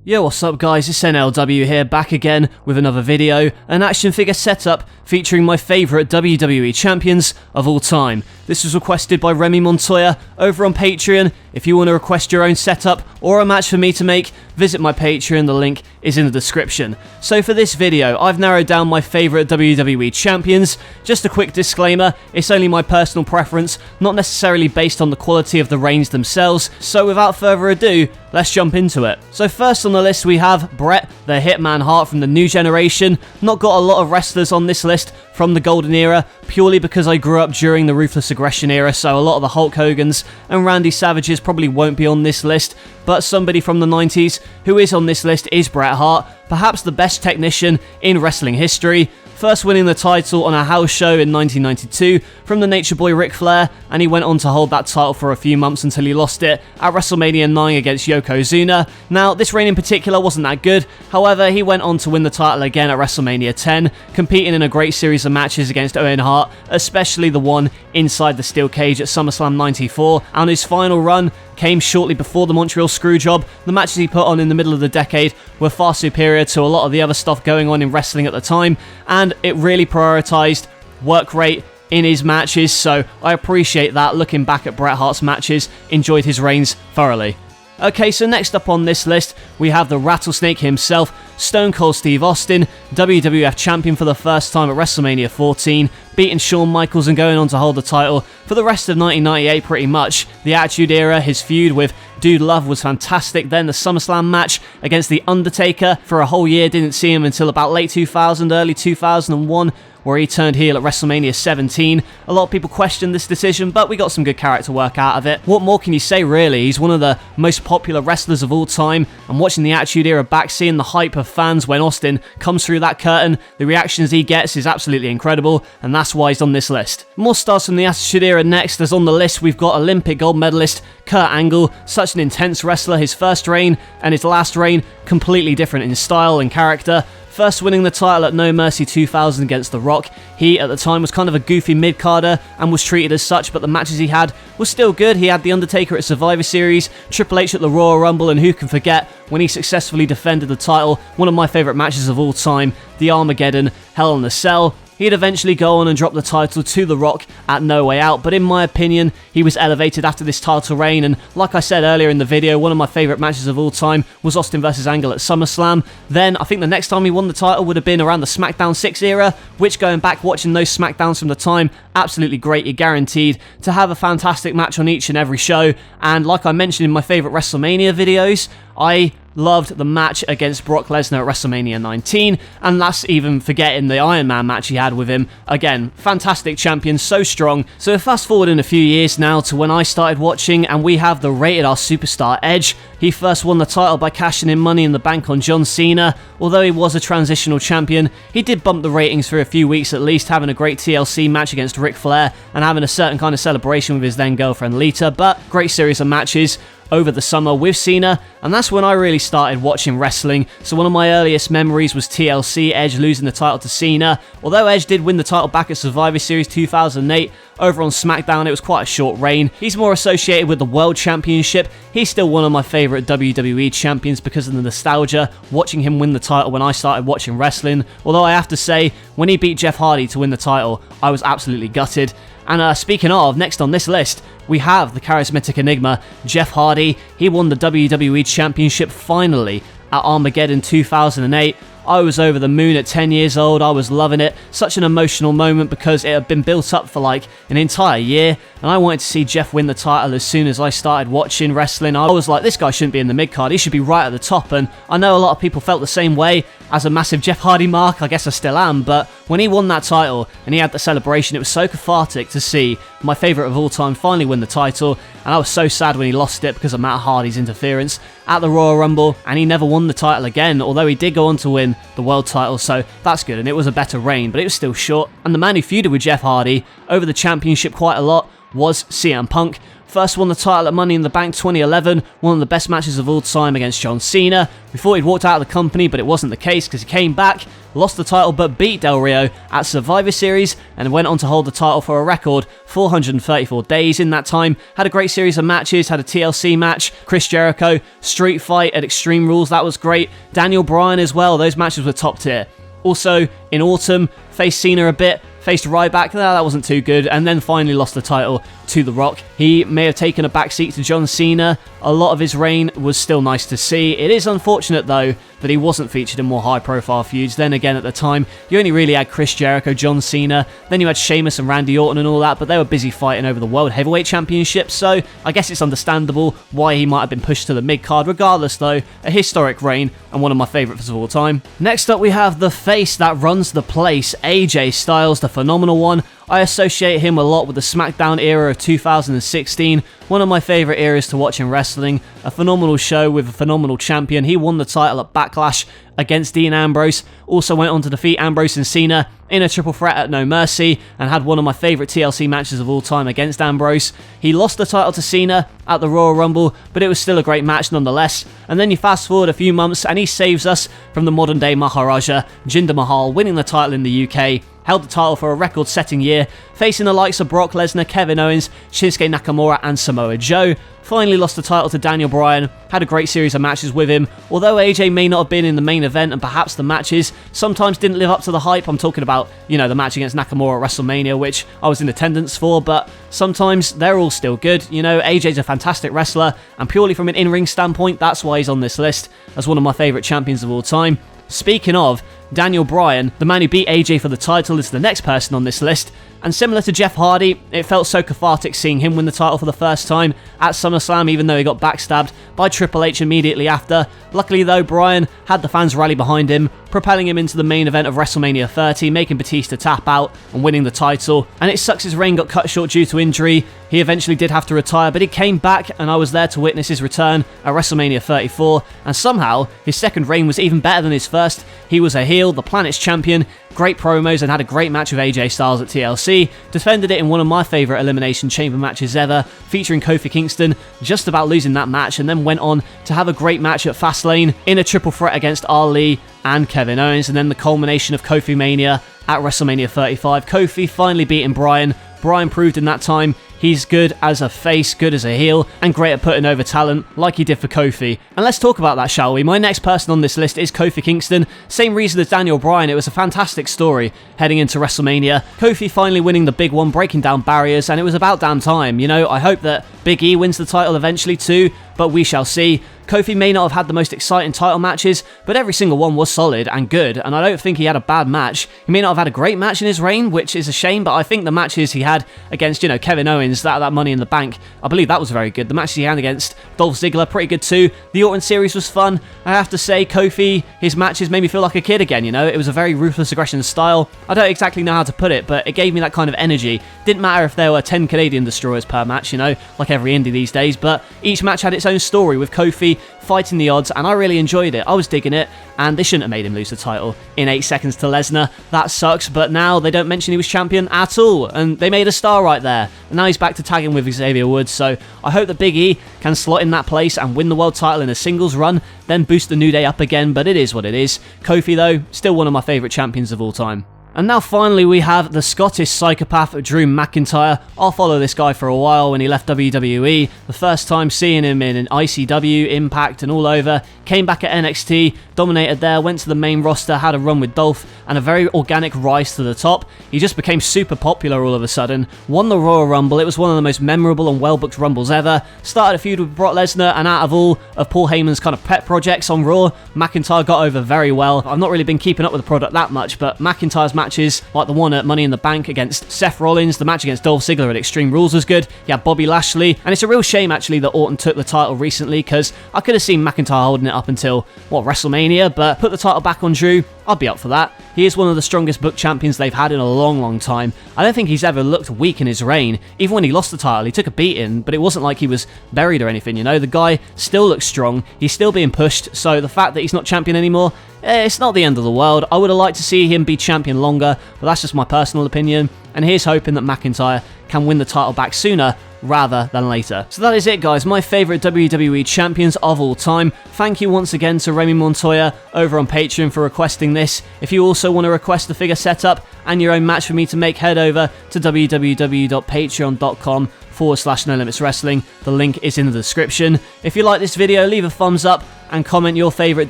Yo, what's up guys, it's NLW here, back again with another video, an action figure setup featuring my favourite WWE champions of all time. This was requested by Remy Montoya over on Patreon. If you want to request your own setup or a match for me to make, visit my Patreon, the link is in the description. So for this video, I've narrowed down my favourite WWE champions. Just a quick disclaimer, it's only my personal preference, not necessarily based on the quality of the reigns themselves, so without further ado, let's jump into it. So first on the list we have Bret, the Hitman Hart from the new generation. Not got a lot of wrestlers on this list from the golden era, purely because I grew up during the Ruthless Aggression era, so a lot of the Hulk Hogans and Randy Savages probably won't be on this list, but somebody from the 90s who is on this list is Bret Hart, perhaps the best technician in wrestling history. First winning the title on a house show in 1992 from the Nature Boy Ric Flair, and he went on to hold that title for a few months until he lost it at WrestleMania 9 against Yokozuna. Now, this reign in particular wasn't that good, however, he went on to win the title again at WrestleMania 10, competing in a great series of matches against Owen Hart, especially the one inside the steel cage at SummerSlam 94, and his final run came shortly before the Montreal Screwjob. The matches he put on in the middle of the decade were far superior to a lot of the other stuff going on in wrestling at the time, and it really prioritised work rate in his matches, so I appreciate that. Looking back at Bret Hart's matches, enjoyed his reigns thoroughly. Okay, so next up on this list, we have the Rattlesnake himself, Stone Cold Steve Austin, WWF champion for the first time at WrestleMania 14, beating Shawn Michaels and going on to hold the title for the rest of 1998 pretty much. The Attitude Era, his feud with Dude Love was fantastic, then the SummerSlam match against The Undertaker for a whole year, didn't see him until about late 2000, early 2001, where he turned heel at WrestleMania 17. A lot of people questioned this decision, but we got some good character work out of it. What more can you say, really? He's one of the most popular wrestlers of all time, and watching the Attitude Era back, seeing the hype of fans when Austin comes through that curtain, the reactions he gets is absolutely incredible, and that's why he's on this list. More stars from the Attitude Era next, as on the list we've got Olympic gold medalist Kurt Angle, such an intense wrestler. His first reign and his last reign completely different in style and character. First winning the title at No Mercy 2000 against The Rock. He, at the time, was kind of a goofy mid-carder and was treated as such, but the matches he had were still good. He had The Undertaker at Survivor Series, Triple H at the Royal Rumble, and who can forget when he successfully defended the title, one of my favourite matches of all time, the Armageddon Hell in a Cell. He'd eventually go on and drop the title to The Rock at No Way Out, but in my opinion, he was elevated after this title reign, and like I said earlier in the video, one of my favourite matches of all time was Austin vs Angle at SummerSlam. Then, I think the next time he won the title would have been around the SmackDown 6 era, which, going back watching those SmackDowns from the time, absolutely great. You're guaranteed to have a fantastic match on each and every show, and like I mentioned in my favourite WrestleMania videos, I loved the match against Brock Lesnar at WrestleMania 19, and that's even forgetting the Iron Man match he had with him. Again, fantastic champion, so strong. So fast forward in a few years now to when I started watching, and we have the Rated R Superstar Edge. He first won the title by cashing in Money in the Bank on John Cena. Although he was a transitional champion, he did bump the ratings for a few weeks at least, having a great TLC match against Ric Flair and having a certain kind of celebration with his then girlfriend Lita, but great series of matches over the summer with Cena, and that's when I really started watching wrestling. So one of my earliest memories was TLC, Edge losing the title to Cena. Although Edge did win the title back at Survivor Series 2008, over on SmackDown it was quite a short reign. He's more associated with the World Championship. He's still one of my favourite WWE champions because of the nostalgia, watching him win the title when I started watching wrestling. Although I have to say, when he beat Jeff Hardy to win the title, I was absolutely gutted. And speaking of, next on this list, we have the charismatic enigma, Jeff Hardy. He won the WWE Championship finally at Armageddon 2008. I was over the moon at 10 years old, I was loving it. Such an emotional moment because it had been built up for like an entire year, and I wanted to see Jeff win the title as soon as I started watching wrestling. I was like, this guy shouldn't be in the mid-card, he should be right at the top, and I know a lot of people felt the same way. As a massive Jeff Hardy mark, I guess I still am, but when he won that title and he had the celebration, it was so cathartic to see my favourite of all time finally win the title, and I was so sad when he lost it because of Matt Hardy's interference at the Royal Rumble, and he never won the title again, although he did go on to win the world title, so that's good, and it was a better reign, but it was still short. And the man who feuded with Jeff Hardy over the championship quite a lot was CM Punk. First won the title at Money in the Bank 2011, one of the best matches of all time against John Cena. We thought he'd walked out of the company, but it wasn't the case because he came back, lost the title but beat Del Rio at Survivor Series, and went on to hold the title for a record 434 days in that time. Had a great series of matches, had a TLC match, Chris Jericho, Street Fight at Extreme Rules, that was great. Daniel Bryan as well, those matches were top tier. Also, in autumn, faced Cena a bit, faced Ryback, that wasn't too good, and then finally lost the title to The Rock. He may have taken a backseat to John Cena. A lot of his reign was still nice to see. It is unfortunate, though, that he wasn't featured in more high-profile feuds. Then again, at the time, you only really had Chris Jericho, John Cena, then you had Sheamus and Randy Orton and all that, but they were busy fighting over the World Heavyweight Championship, so I guess it's understandable why he might have been pushed to the mid-card. Regardless, though, a historic reign and one of my favourites of all time. Next up, we have the face that runs the place, AJ Styles, the phenomenal one. I associate him a lot with the SmackDown era of 2016, one of my favourite eras to watch in wrestling. A phenomenal show with a phenomenal champion. He won the title at Backlash against Dean Ambrose, also went on to defeat Ambrose and Cena in a triple threat at No Mercy, and had one of my favourite TLC matches of all time against Ambrose. He lost the title to Cena at the Royal Rumble, but it was still a great match nonetheless. And then you fast forward a few months and he saves us from the modern day Maharaja, Jinder Mahal, winning the title in the UK. Held the title for a record-setting year, facing the likes of Brock Lesnar, Kevin Owens, Shinsuke Nakamura and Samoa Joe. Finally lost the title to Daniel Bryan, had a great series of matches with him. Although AJ may not have been in the main event and perhaps the matches sometimes didn't live up to the hype. I'm talking about, the match against Nakamura at WrestleMania, which I was in attendance for, but sometimes they're all still good. AJ's a fantastic wrestler, and purely from an in-ring standpoint, that's why he's on this list as one of my favourite champions of all time. Speaking of, Daniel Bryan, the man who beat AJ for the title, is the next person on this list. And similar to Jeff Hardy, it felt so cathartic seeing him win the title for the first time at SummerSlam, even though he got backstabbed by Triple H immediately after. Luckily though, Bryan had the fans rally behind him, propelling him into the main event of WrestleMania 30, making Batista tap out and winning the title. And it sucks his reign got cut short due to injury. He eventually did have to retire, but he came back and I was there to witness his return at WrestleMania 34, and somehow his second reign was even better than his first. He was a heel, the planet's champion, great promos, and had a great match with AJ Styles at TLC, defended it in one of my favourite Elimination Chamber matches ever, featuring Kofi Kingston, just about losing that match, and then went on to have a great match at Fastlane in a triple threat against Ali and Kevin Owens, and then the culmination of Kofi Mania at WrestleMania 35. Kofi finally beating Bryan. Bryan proved in that time he's good as a face, good as a heel, and great at putting over talent like he did for Kofi. And let's talk about that, shall we? My next person on this list is Kofi Kingston. Same reason as Daniel Bryan, it was a fantastic story heading into WrestleMania. Kofi finally winning the big one, breaking down barriers, and it was about damn time. I hope that Big E wins the title eventually too, but we shall see. Kofi may not have had the most exciting title matches, but every single one was solid and good, and I don't think he had a bad match. He may not have had a great match in his reign, which is a shame, but I think the matches he had against, Kevin Owens, that Money in the Bank, I believe that was very good. The matches he had against Dolph Ziggler, pretty good too. The Orton series was fun. I have to say, Kofi, his matches made me feel like a kid again, It was a very ruthless aggression style. I don't exactly know how to put it, but it gave me that kind of energy. Didn't matter if there were 10 Canadian Destroyers per match, like every indie these days, but each match had its own story with Kofi fighting the odds, and I really enjoyed it. I was digging it, and they shouldn't have made him lose the title in 8 seconds to Lesnar. That sucks, but now they don't mention he was champion at all, and they made a star right there. And now he's back to tagging with Xavier Woods, so I hope that Big E can slot in that place and win the world title in a singles run, then boost the New Day up again, but it is what it is. Kofi, though, still one of my favourite champions of all time. And now finally we have the Scottish psychopath Drew McIntyre. I'll follow this guy for a while. When he left WWE, the first time seeing him in an ICW, Impact and all over, came back at NXT, dominated there, went to the main roster, had a run with Dolph, and a very organic rise to the top. He just became super popular all of a sudden, won the Royal Rumble. It was one of the most memorable and well-booked Rumbles ever. Started a feud with Brock Lesnar, and out of all of Paul Heyman's kind of pet projects on Raw, McIntyre got over very well. I've not really been keeping up with the product that much, but McIntyre's matches, like the one at Money in the Bank against Seth Rollins, the match against Dolph Ziggler at Extreme Rules was good. He had Bobby Lashley, and it's a real shame actually that Orton took the title recently, because I could have seen McIntyre holding it up until, WrestleMania, but put the title back on Drew, I'd be up for that. He is one of the strongest booked champions they've had in a long time. I don't think he's ever looked weak in his reign. Even when he lost the title, he took a beating, but it wasn't like he was buried or anything, The guy still looks strong, he's still being pushed, so the fact that he's not champion anymore, it's not the end of the world. I would have liked to see him be champion longer, but that's just my personal opinion, and here's hoping that McIntyre can win the title back sooner rather than later. So that is it, guys, my favourite WWE champions of all time. Thank you once again to Remy Montoya over on Patreon for requesting this. If you also want to request the figure setup and your own match for me to make, head over to www.patreon.com/No Limits Wrestling. The link is in the description. If you like this video, leave a thumbs up and comment your favourite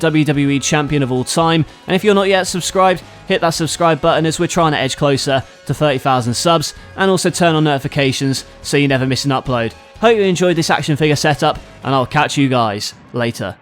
WWE champion of all time. And if you're not yet subscribed, hit that subscribe button as we're trying to edge closer to 30,000 subs, and also turn on notifications so you never miss an upload. Hope you enjoyed this action figure setup, and I'll catch you guys later.